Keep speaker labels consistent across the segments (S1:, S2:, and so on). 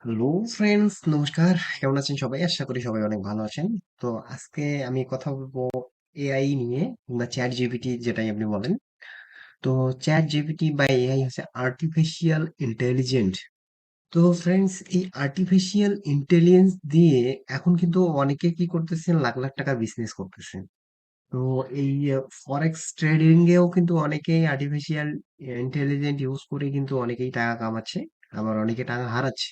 S1: Hello friends, নমস্কার। কেমন আছেন সবাই? আশা করি সবাই অনেক ভালো আছেন। তো আজকে আমি কথা বলবো এআই নিয়ে, বা চ্যাট জিপিটি যেটাই আপনি বলেন। তো চ্যাট জিপিটি বা এআই হচ্ছে আর্টিফিশিয়াল ইন্টেলিজেন্ট। তো ফ্রেন্ডস, এই আর্টিফিশিয়াল ইন্টেলিজেন্স দিয়ে এখন কিন্তু অনেকে কি করতেছেন, লাখ লাখ টাকা বিজনেস করতেছেন। তো এই ফরেক্স ট্রেডিং এও কিন্তু অনেকেই আর্টিফিশিয়াল ইন্টেলিজেন্ট ইউজ করে কিন্তু অনেকেই টাকা কামাচ্ছে, আবার অনেকে টাকা হারাচ্ছে।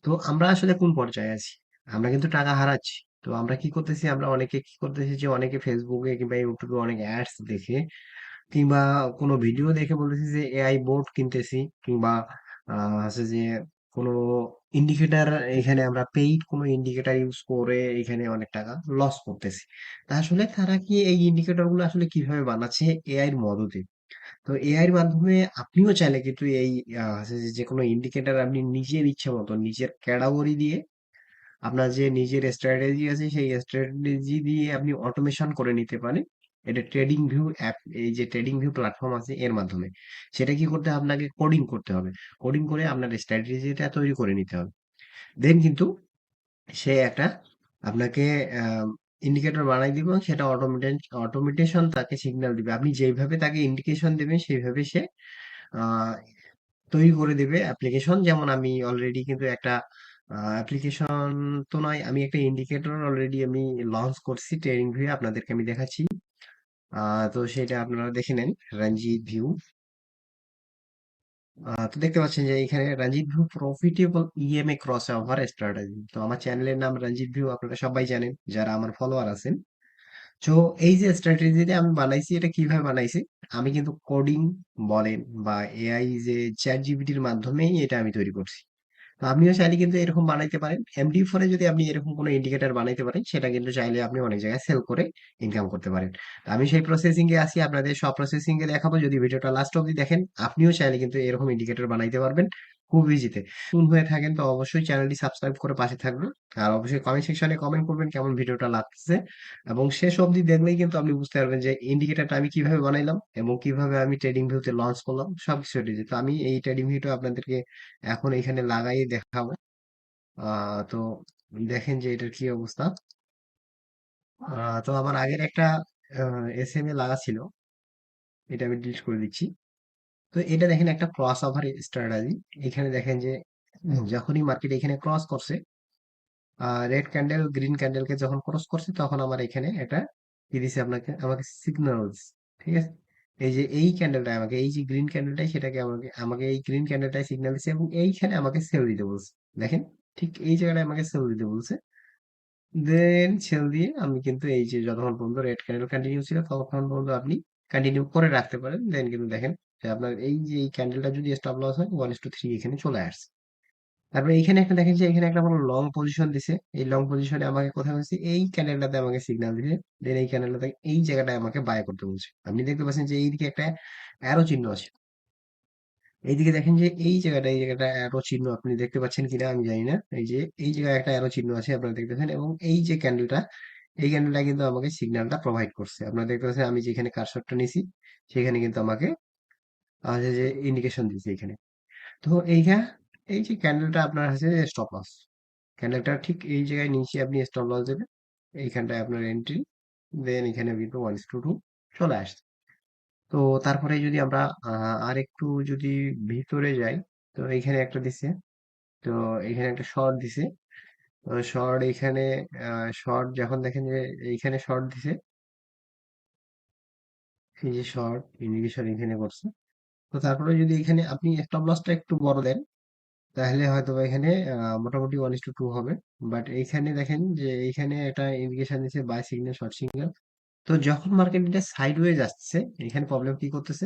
S1: তো আমরা আসলে কোন পর্যায়ে আছি? আমরা কিন্তু টাকা হারাচ্ছি। তো আমরা কি করতেছি, আমরা অনেকে কি করতেছি যে অনেকে ফেসবুকে কিংবা ইউটিউবে অনেক অ্যাডস দেখে কিংবা কোনো ভিডিও দেখে বলতেছি যে এআই বোর্ড কিনতেছি, কিংবা আছে যে কোনো ইন্ডিকেটর, এখানে আমরা পেইড কোনো ইন্ডিকেটর ইউজ করে এখানে অনেক টাকা লস করতেছি। তা আসলে তারা কি এই ইন্ডিকেটর গুলো আসলে কিভাবে বানাচ্ছে? এআই এর মদতে। তো এআই এর মাধ্যমে আপনিও চাইলে কিন্তু এই আছে যে কোনো ইন্ডিকেটর আপনি নিজের ইচ্ছা মতো নিজের ক্যাটাগরি দিয়ে, আপনার যে নিজের স্ট্র্যাটেজি আছে সেই স্ট্র্যাটেজি দিয়ে আপনি অটোমেশন করে নিতে পারেন। এটা ট্রেডিং ভিউ অ্যাপ, এই যে ট্রেডিং ভিউ প্ল্যাটফর্ম আছে এর মাধ্যমে। সেটা কি করতে হবে? আপনাকে কোডিং করতে হবে। কোডিং করে আপনার স্ট্র্যাটেজিটা তৈরি করে নিতে হবে। দেন কিন্তু সে একটা আপনাকে ইন্ডিকেটর বানাই দিবে এবং সেটা অটোমেটেশন তাকে সিগন্যাল দিবে। আপনি যেইভাবে তাকে ইন্ডিকেশন দেবেন সেইভাবে সে আহ, তৈরি করে দেবে অ্যাপ্লিকেশন। যেমন আমি অলরেডি কিন্তু একটা অ্যাপ্লিকেশন, তো নয়, আমি একটা ইন্ডিকেটর অলরেডি আমি লঞ্চ করছি ট্রেনিং ভিউ, আপনাদেরকে আমি দেখাচ্ছি। তো সেটা আপনারা দেখে নেন। রঞ্জিত ভিউ। তো দেখতে পাচ্ছেন যে এখানে রঞ্জিত view profitable EMA crossover strategy. তো আমার চ্যানেলের নাম রঞ্জিত ভিউ, আপনারা সবাই জানেন যারা আমার ফলোয়ার আছেন। তো এই যে স্ট্র্যাটেজিটা আমি বানাইছি, এটা কিভাবে বানাইছি? আমি কিন্তু কোডিং বলেন বা এআই যে চ্যাট জিপিটির মাধ্যমেই এটা আমি তৈরি করছি। তো আপনিও চাইলে কিন্তু এরকম বানাইতে পারেন। এমডি4 যদি আপনি এরকম কোনো ইন্ডিকেটর বানাইতে পারেন, সেটা কিন্তু চাইলে আপনি অনেক জায়গায় সেল করে ইনকাম করতে পারেন। তো আমি সেই প্রসেসিং এ আছি, আপনাদের সব প্রসেসিং এ দেখাবো। যদি ভিডিওটা লাস্ট অবধি দেখেন, আপনিও চাইলে কিন্তু এরকম ইন্ডিকেটর বানাইতে পারবেন খুব ইজিতে। নতুন হয়ে থাকেন তো অবশ্যই চ্যানেলটি সাবস্ক্রাইব করে পাশে থাকবেন। আর অবশ্যই কমেন্ট সেকশনে কমেন্ট করবেন কেমন ভিডিওটা লাগছে। এবং শেষ অবধি দেখলেই কিন্তু আপনি বুঝতে পারবেন যে ইন্ডিকেটরটা আমি কিভাবে বানাইলাম এবং কিভাবে আমি ট্রেডিং ভিউতে লঞ্চ করলাম সব স্ট্র্যাটেজি। তো আমি এই ট্রেডিং ভিউটা আপনাদেরকে এখন এখানে লাগাই দেখাবো। তো দেখেন যে এটার কি অবস্থা। তো আমার আগের একটা এস এম এ লাগা ছিল, এটা আমি ডিলিট করে দিচ্ছি। তো এটা দেখেন একটা ক্রস ওভার স্ট্র্যাটেজি। এখানে দেখেন যে যখনই মার্কেট এখানে ক্রস করছে, রেড ক্যান্ডেল গ্রিন ক্যান্ডেলকে যখন ক্রস করছে, তখন আমার এখানে একটা কি দিছে, আপনাকে আমাকে সিগন্যাল দিছে। ঠিক আছে, এই যে এই ক্যান্ডেলটা আমাকে, এই যে গ্রিন ক্যান্ডেলটাই সেটাকে আমাকে আমাকে এই গ্রিন ক্যান্ডেলটাই সিগন্যাল দিছে এবং এইখানে আমাকে সেল দিতে বলছে। দেখেন, ঠিক এই জায়গাটায় আমাকে সেল দিতে বলছে। দেন সেল দিয়ে আমি কিন্তু এই যে যতক্ষণ পর্যন্ত রেড ক্যান্ডেল কন্টিনিউ ছিল ততক্ষণ পর্যন্ত আপনি কন্টিনিউ করে রাখতে পারেন। দেন কিন্তু দেখেন যে আপনার এই যে এই ক্যান্ডেলটা যদি স্টপ লস হয় 1:3 এখানে চলে আসছে। তারপরে এখানে একটা দেখেন যে এখানে একটা আমার লং পজিশন দিছে। এই লং পজিশনে আমাকে কোথায় হচ্ছে, এই ক্যান্ডেলটাতে আমাকে সিগন্যাল দিছে। দেন এই ক্যান্ডেলটাতে এই জায়গাটায় আমাকে বাই করতে বলছে। আপনি দেখতে পাচ্ছেন যে এইদিকে একটা অ্যারো চিহ্ন আছে। এইদিকে দেখেন যে এই জায়গাটা অ্যারো চিহ্ন, আপনি দেখতে পাচ্ছেন কিনা আমি জানি না। এই যে এই জায়গায় একটা অ্যারো চিহ্ন আছে, আপনারা দেখতেছেন। এবং এই যে ক্যান্ডেলটা, এই ক্যান্ডেলটা কিন্তু আমাকে সিগন্যালটা প্রোভাইড করছে। আপনারা দেখতে পাচ্ছেন আমি যেখানে কারসরটা নিছি সেখানে কিন্তু আমাকে যে ইন্ডিকেশন দিচ্ছে এখানে। তো এই যে ক্যান্ডেলটা আপনার আছে স্টপ লস, ক্যান্ডেলটা ঠিক এই জায়গায় নিচে আপনি স্টপ লস দেবেন। এইখানটায় আপনার এন্ট্রি। দেন এখানে কিন্তু 1:2 চলে আসছে। তো তারপরে যদি আমরা আর একটু যদি ভিতরে যাই, তো এইখানে একটা দিছে। তো এখানে একটা শর্ট দিছে। শর্ট এখানে, শর্ট যখন দেখেন যে এইখানে শর্ট দিছে, এই যে শর্ট ইন্ডিকেশন এখানে করছে। তো তারপরে যদি এখানে আপনি স্টপ লসটা একটু বড় দেন, তাহলে হয়তো বা এখানে মোটামুটি 1:2 হবে। বাট এইখানে দেখেন যে এইখানে একটা ইন্ডিকেশন দিচ্ছে বাই সিগন্যাল, শর্ট সিগন্যাল। তো যখন মার্কেট এটা সাইডওয়েজ আসছে, এখানে প্রবলেম কি করতেছে,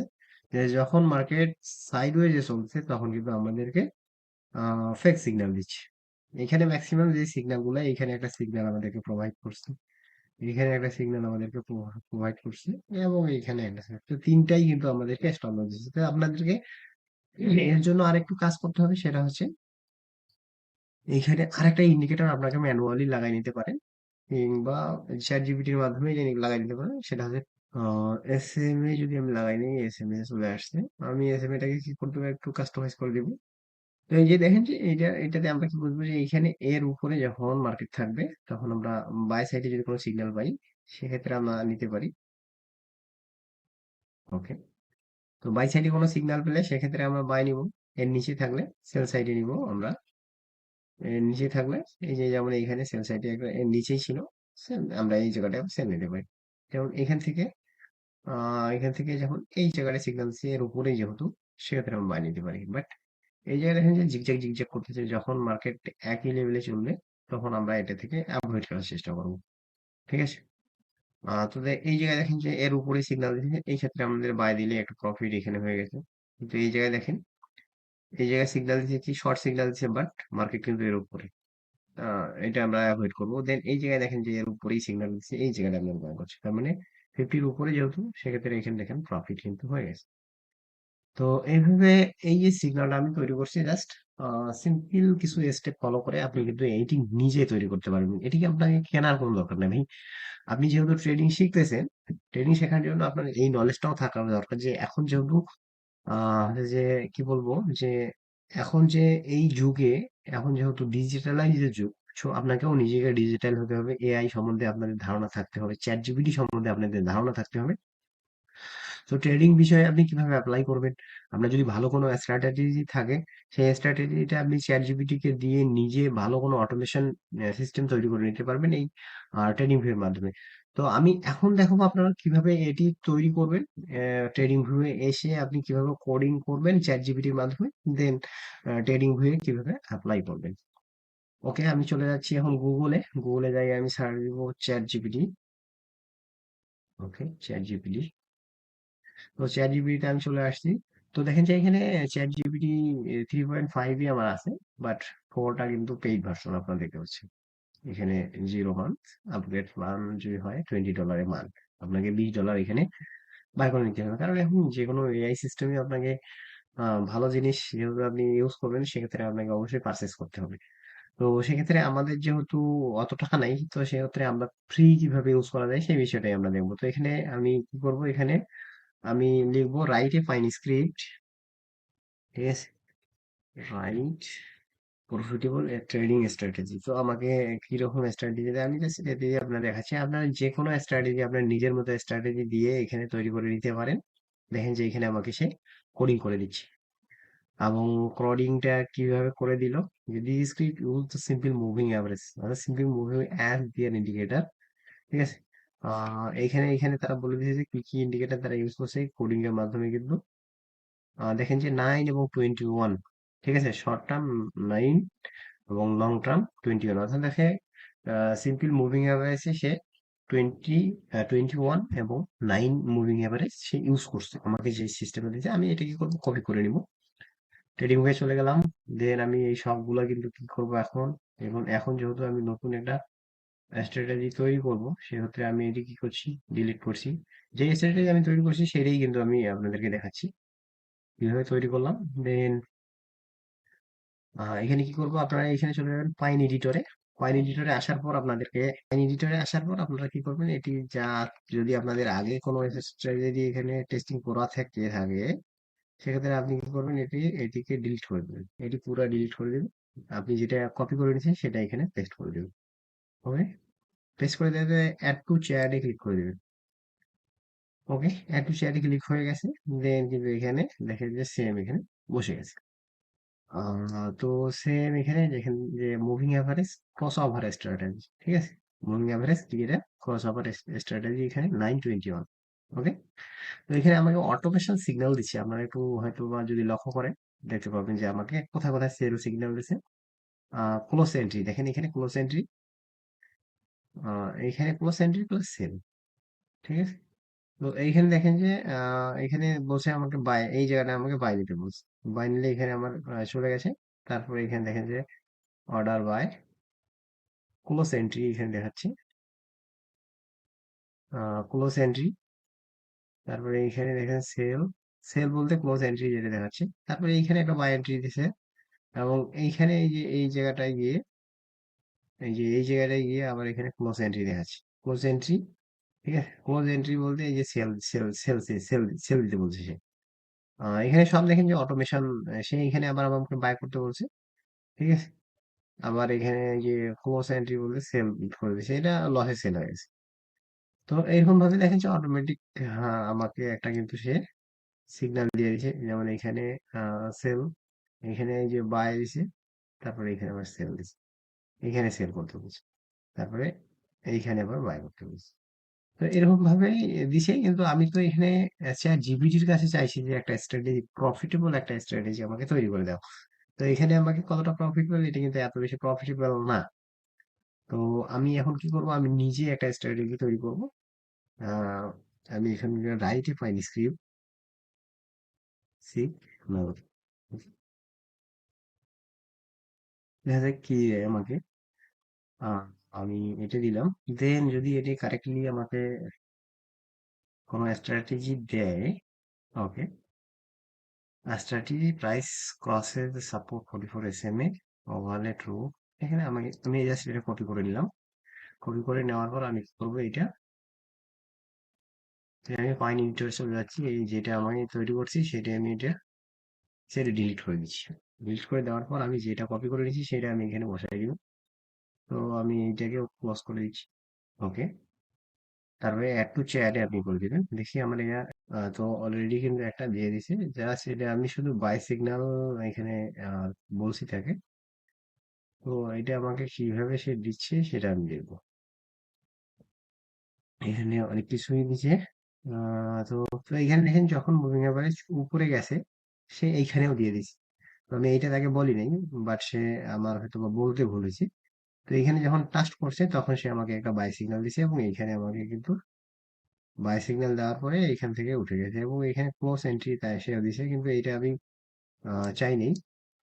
S1: যে যখন মার্কেট সাইডওয়েজে চলছে তখন কিন্তু আমাদেরকে ফেক সিগন্যাল দিচ্ছে। এখানে ম্যাক্সিমাম যে সিগন্যাল গুলো, এখানে একটা সিগন্যাল আমাদেরকে প্রোভাইড করছে, এখানে একটা সিগন্যাল আমাদেরকে প্রোভাইড করছে, এবং এখানে একটা তো তিনটাই কিন্তু আমাদেরকে স্টপ লস দিচ্ছে। তো আপনাদেরকে এর জন্য আরেকটু কাজ করতে হবে, সেটা হচ্ছে এইখানে আরেকটা ইন্ডিকেটর আপনাকে ম্যানুয়ালি লাগাই নিতে পারেন, কিংবা চ্যাট জিপিটির মাধ্যমে লাগাই নিতে পারেন। সেটা হচ্ছে এস এম এ। যদি আমি লাগাই নিই, এস এম এ চলে আসছে। আমি এস এম এটাকে কি করতে পারি, একটু কাস্টমাইজ করে দিব। তো এই যে দেখেন যে এটাতে আমরা কি বুঝবো যে এইখানে এর উপরে যখন মার্কেট থাকবে তখন আমরা বাই সাইডে যদি কোনো সিগন্যাল পাই সেক্ষেত্রে আমরা নিতে পারি। ওকে, তো বাই সাইডে কোনো সিগন্যাল পেলে সেক্ষেত্রে আমরা বাই নিব। এর নিচে থাকলে সেল সাইডে নিব আমরা। এর নিচে থাকলে এই যে যেমন এইখানে সেল সাইডে এর নিচেই ছিল, আমরা এই জায়গাটা সেল নিতে পারি। যেমন এখান থেকে যখন এই জায়গাটা সিগন্যাল দিচ্ছে এর উপরেই যেহেতু, সেক্ষেত্রে আমরা বাই নিতে পারি। বাট এই জায়গায় দেখেন যে জিগজ্যাগ জিগজ্যাগ করতেছে, যখন মার্কেট একই লেভেলে চলবে তখন আমরা এটা থেকে অ্যাভয়েড করার চেষ্টা করবো। ঠিক আছে। তো এই জায়গায় দেখেন যে এর উপরে সিগন্যাল দিচ্ছে, এই ক্ষেত্রে আমাদের বাই দিলে একটা প্রফিট এখানে হয়ে গেছে। কিন্তু এই জায়গায় দেখেন, এই জায়গায় সিগন্যাল দিচ্ছে কি, শর্ট সিগন্যাল দিচ্ছে, বাট মার্কেট কিন্তু এর উপরে। এটা আমরা অ্যাভয়েড করবো। দেন এই জায়গায় দেখেন যে এর উপরেই সিগন্যাল দিচ্ছে, এই জায়গাটা আমরা বাই করছি, তার মানে 50-র উপরে যেহেতু, সেক্ষেত্রে এখানে দেখেন প্রফিট কিন্তু হয়ে গেছে। তো এইভাবে এই যে সিগন্যালটা আমি তৈরি করছি, জাস্ট সিম্পল কিছু স্টেপ ফলো করে আপনি কিন্তু এইটি নিজে তৈরি করতে পারবেন। এটিকে আপনাকে কেনার কোনো দরকার নেই ভাই। আপনি যেহেতু ট্রেডিং শিখতেছেন, ট্রেডিং শেখার জন্য আপনার এই নলেজটাও থাকা দরকার যে এখন যেহেতু যে কি বলবো, যে এখন যে এই যুগে, এখন যেহেতু ডিজিটালাইজের যুগ, সো আপনাকেও নিজেকে ডিজিটাল হতে হবে। এআই সম্বন্ধে আপনাদের ধারণা থাকতে হবে, চ্যাট জিপিটি সম্বন্ধে আপনাদের ধারণা থাকতে হবে। তো ট্রেডিং বিষয়ে আপনি কিভাবে অ্যাপ্লাই করবেন, আপনার যদি ভালো কোনো স্ট্র্যাটেজি থাকে, সেই স্ট্র্যাটেজিটা আপনি চ্যাট জিপিটি কে দিয়ে নিজে ভালো কোনো অটোমেশন সিস্টেম তৈরি করে নিতে পারবেন এই ট্রেডিং ভিউয়ের মাধ্যমে। তো আমি এখন দেখাবো আপনারা কিভাবে এটি তৈরি করবেন। ট্রেডিং ভিউয়ে এসে আপনি কিভাবে কোডিং করবেন চ্যাট জিপিটির মাধ্যমে, দেন ট্রেডিং ভিউয়ে কিভাবে অ্যাপ্লাই করবেন। ওকে, আমি চলে যাচ্ছি এখন গুগলে। গুগলে যাই, আমি সার্চ দিব চ্যাট জিপিটি। ওকে, চ্যাট জিপিটি। তো চ্যাট জিপিটিতে আমি চলে আসছি। তো দেখেন যে এখানে চ্যাট জিপিটি 3.5 আমার আছে, বাট 4টা কিন্তু পেইড ভার্সন আপনার দেখতে পাচ্ছেন। এখানে 0 মান্থ, আপগ্রেড প্ল্যান যদি হয় $20 মান্থ, আপনাকে $20 এখানে বাই করে নিতে হবে। কারণ এখন যে কোনো এআই সিস্টেমে আপনাকে ভালো জিনিস যেহেতু আপনি ইউজ করবেন, সেক্ষেত্রে আপনাকে অবশ্যই পারচেস করতে হবে। তো সেক্ষেত্রে আমাদের যেহেতু অত টাকা নাই, তো সেক্ষেত্রে আমরা ফ্রি কিভাবে ইউজ করা যায় সেই বিষয়টাই আমরা দেখবো। তো এখানে আমি কি করবো, এখানে আমি লিখবো রাইট এ ফাইন স্ক্রিপ্ট। ঠিক আছে, রাইট প্রফিটেবল ট্রেডিং স্ট্র্যাটেজি। তো আমাকে কিরকম স্ট্র্যাটেজি দেয়, আমি জাস্ট এটা দিয়ে আপনার দেখাচ্ছি। আপনার যে কোনো স্ট্র্যাটেজি আপনার নিজের মতো স্ট্র্যাটেজি দিয়ে এখানে তৈরি করে নিতে পারেন। দেখেন যে এখানে আমাকে সে কোডিং করে দিচ্ছে, এবং কোডিংটা কিভাবে করে দিল, যদি script use the simple moving average, অর্থাৎ সিম্পল মুভিং অ্যাজ দিয়ে ইন্ডিকেটর। ঠিক আছে। এখানে এখানে তারা বলে দিয়েছে যে কি কি ইন্ডিকেটর তারা ইউজ করছে কোডিং এর মাধ্যমে কিন্তু। দেখেন যে 9 এবং 21, ঠিক আছে, শর্ট টার্ম 9 এবং লং টার্ম 21, অর্থাৎ দেখে সিম্পল মুভিং অ্যাভারেজে সে 20, 21 এবং 9 মুভিং অ্যাভারেজ সে ইউজ করছে। আমাকে যে সিস্টেমে দিয়েছে, আমি এটা কি করবো, কপি করে নিব। ট্রেডিং হয়ে চলে গেলাম। দেন আমি এই সবগুলা কিন্তু কি করব এখন, এবং এখন যেহেতু আমি নতুন একটা স্ট্র্যাটেজি তৈরি করব, সেক্ষেত্রে আমি এটি কি করছি, ডিলিট করছি। যে স্ট্র্যাটেজি আমি তৈরি করছি সেটাই কিন্তু আমি আপনাদেরকে দেখাচ্ছি কিভাবে তৈরি করলাম। দেন এখানে কি করব, আপনারা এখানে চলে যাবেন পাইন এডিটরে। পাইন এডিটরে আসার পর আপনারা কি করবেন, এটি যা, যদি আপনাদের আগে কোনো স্ট্র্যাটেজি এখানে টেস্টিং করা থাকে সেক্ষেত্রে আপনি কি করবেন, এটিকে ডিলিট করে দেবেন, এটি পুরো ডিলিট করে দেবেন। আপনি যেটা কপি করে নিয়েছেন সেটা এখানে পেস্ট করে দেবেন। ওকে, পেস্ট করে দেবে, অ্যাড টু চ্যাটে ক্লিক করে দেবেন। ওকে, অ্যাড টু চ্যাটে ক্লিক হয়ে গেছে। দেন কিন্তু এখানে দেখেন যে সেম এখানে বসে গেছে। তো সেম এখানে দেখেন যে moving average cross over strategy. ঠিক আছে, moving average clear, cross over strategy এখানে 921। ওকে, তো এখানে আমাকে অটোমেশন সিগন্যাল দিচ্ছে, আপনারা একটু হয়তো বা যদি লক্ষ্য করেন দেখতে পাবেন যে আমাকে কোথায় কোথায় সেল সিগন্যাল দিচ্ছে। ক্লোজ এন্ট্রি দেখেন, এখানে ক্লোজ এন্ট্রি, এখানে ক্লোজ এন্ট্রি প্লাস সেল। ঠিক আছে। তো এইখানে দেখেন যে এখানে বলছে আমাকে বাই, এই জায়গাটা আমাকে বাই নিতে বলছে। বাই নিলে এখানে আমার চলে গেছে। তারপরে এখানে দেখেন যে অর্ডার বাই, ক্লোজ এন্ট্রি এখানে দেখাচ্ছে, ক্লোজ এন্ট্রি। তারপরে এখানে দেখেন সেল, সেল বলতে ক্লোজ এন্ট্রি যেটা দেখাচ্ছে। তারপরে এইখানে একটা বাই এন্ট্রি দিছে, এবং এইখানে এই যে এই জায়গাটায় গিয়ে, এই জায়গাটায় গিয়ে আবার এখানে ক্লোজ এন্ট্রি দেখাচ্ছে, ক্লোজ এন্ট্রি। ঠিক আছে, ক্লোজ এন্ট্রি বলতে এই যে sell sell sell sell sell দিতে বলছে সে। এখানে সব দেখেন যে অটোমেশন, সে এখানে আবার আমাকে বাই করতে বলছে। ঠিক আছে, আবার এখানে যে ক্লোজ এন্ট্রি বলে সেল করে দিয়েছে, এটা লসে সেল হয়ে গেছে। তো এরকম ভাবে দেখেন যে অটোমেটিক আমাকে একটা কিন্তু সে সিগন্যাল দিয়ে দিয়েছে, যেমন এখানে সেল, এখানে এই যে বাই দিছে, তারপরে এখানে আবার সেল দিছে, এখানে সেল করতে বলছে, তারপরে এইখানে আবার বাই করতে বলছে। তো এরকম ভাবে দিছে, কিন্তু আমি তো এখানে চ্যাট জিপিটির কাছে চাইছি যে একটা স্ট্র্যাটেজি, প্রফিটেবল একটা স্ট্র্যাটেজি আমাকে তৈরি করে দাও। তো এখানে আমাকে কতটা প্রফিটেবল, এটা কিন্তু এত বেশি প্রফিটেবল না। তো আমি এখন কি করব, আমি নিজে একটা স্ট্র্যাটেজি তৈরি করব। আহ, আমি এখানে রাইটে পাইনি স্ক্রিপ্ট, সি দেখা যাক কি দেয় আমাকে। আহ, আমি এটা দিলাম, দেন যদি এটি কারেক্টলি আমাকে কোনো স্ট্র্যাটেজি দেয়। Okay, strategy price crosses support 44 SMA overlay true. এখানে আমি জাস্ট এটা কপি করে নিলাম। কপি করে নেওয়ার পর আমি কি করবো, এটা আমি পাইন এডিটরে চলে যাচ্ছি, এই যেটা আমি তৈরি করছি সেটা আমি সেটা ডিলিট করে দিচ্ছি। ডিলিট করে দেওয়ার পর আমি যেটা কপি করে নিয়েছি সেটা আমি এখানে বসাই দিব। তো আমি এইটাকে ক্লোজ করে দিচ্ছি। ওকে, তারপরে অ্যাড টু চ্যাটে আপনি করে দিবেন, দেখি আমার এটা তো অলরেডি কিন্তু একটা দিয়ে দিছে। জাস্ট এটা আমি শুধু বাই সিগন্যাল এখানে আহ, বলছি তাকে। তো এটা আমাকে কিভাবে সে দিচ্ছে সেটা আমি দেখবো। এখানে অনেক কিছুই দিচ্ছে। তো তো এখানে দেখেন যখন মুভিং এভারেজ উপরে গেছে, সে এইখানেও দিয়ে দিছে। তো আমি এইটা তাকে বলি নাই, বাট সে আমার হয়তো বা বলতে ভুল হয়েছে। তো এখানে যখন টাচ করছে তখন সে আমাকে একটা বাই সিগন্যাল দিছে, এবং এইখানে আমাকে কিন্তু বাই সিগন্যাল দেওয়ার পরে এখান থেকে উঠে গেছে, এবং এখানে ক্লোজ এন্ট্রি তাই সে দিছে, কিন্তু এটা আমি চাইনি।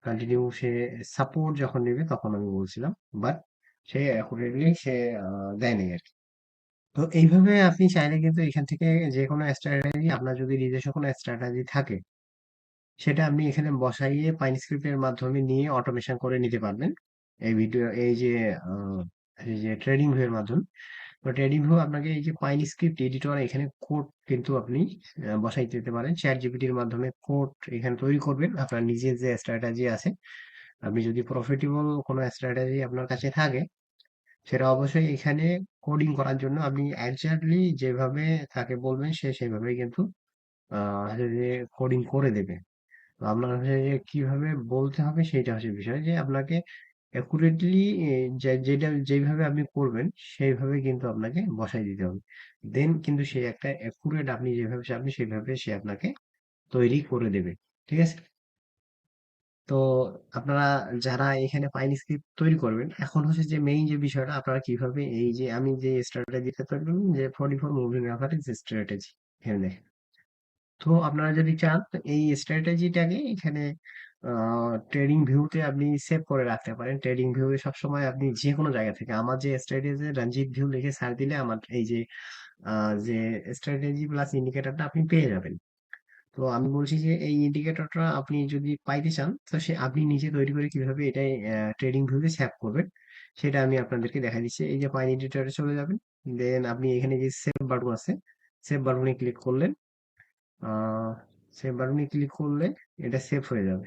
S1: কন্টিনিউ সে সাপোর্ট যখন নেবে তখন আমি বলছিলাম, বাট সে অ্যাকুরেটলি সে দেয় নাই আর কি। তো এইভাবে আপনি চাইলে কিন্তু এখান থেকে যে কোনো স্ট্র্যাটেজি, আপনার যদি নিজস্ব কোনো স্ট্র্যাটেজি থাকে সেটা আপনি এখানে বসাইয়ে পাইন স্ক্রিপ্টের মাধ্যমে নিয়ে অটোমেশন করে নিতে পারবেন। এই ভিডিও আহ, এই যে ট্রেডিং ভিউ এর মাধ্যমে। তো ট্রেডিং ভিউ আপনাকে এই যে পাইন স্ক্রিপ্ট এডিটর, এখানে কোড কিন্তু আপনি বসাইতে দিতে পারেন। চ্যাট জিপিটির মাধ্যমে কোড এখানে তৈরি করবেন আপনার নিজের যে স্ট্র্যাটেজি আছে। আপনি যদি প্রফিটেবল কোনো স্ট্র্যাটেজি আপনার কাছে থাকে, সেটা অবশ্যই এখানে কোডিং করার জন্য আপনি একজাক্টলি যেভাবে তাকে বলবেন সে সেভাবেই কিন্তু হচ্ছে যে কোডিং করে দেবে। তো আপনার হচ্ছে যে কিভাবে বলতে হবে সেটা হচ্ছে বিষয়, যে আপনাকে অ্যাকুরেটলি যেটা যেভাবে আপনি করবেন সেইভাবে কিন্তু আপনাকে বসাই দিতে হবে। দেন কিন্তু সে একটা অ্যাকুরেট, আপনি যেভাবে চাবেন সেভাবে সে আপনাকে তৈরি করে দেবে। ঠিক আছে। তো আপনারা যারা এখানে পাইন স্ক্রিপ্ট তৈরি করবেন, এখন হচ্ছে যে মেইন যে বিষয়টা, আপনারা কিভাবে এই যে আমি যে স্ট্র্যাটেজিটা তৈরি করলাম, যে 44 মুভিং অ্যাভারেজ স্ট্র্যাটেজি, এখানে দেখেন। তো আপনারা যদি চান তো এই স্ট্র্যাটেজিটাকে এখানে ট্রেডিং ভিউতে আপনি সেভ করে রাখতে পারেন। ট্রেডিং ভিউতে সবসময় আপনি যে কোনো জায়গা থেকে আমার যে স্ট্র্যাটেজি রঞ্জিত ভিউ লিখে সার্চ দিলে আমার এই যে স্ট্র্যাটেজি প্লাস ইন্ডিকেটরটা আপনি পেয়ে যাবেন। তো আমি বলছি যে এই ইন্ডিকেটরটা আপনি যদি পাইতে চান, তো সে আপনি নিজে তৈরি করে কিভাবে এটাই ট্রেডিং ভিউতে সেভ করবেন সেটা আমি আপনাদেরকে দেখা দিচ্ছি। এই যে পাইন এডিটরে চলে যাবেন, দেন আপনি এখানে যে সেভ বাটন আছে, সেভ বাটনে ক্লিক করলেন। আহ সেভ বাটনে ক্লিক করলে এটা সেভ হয়ে যাবে।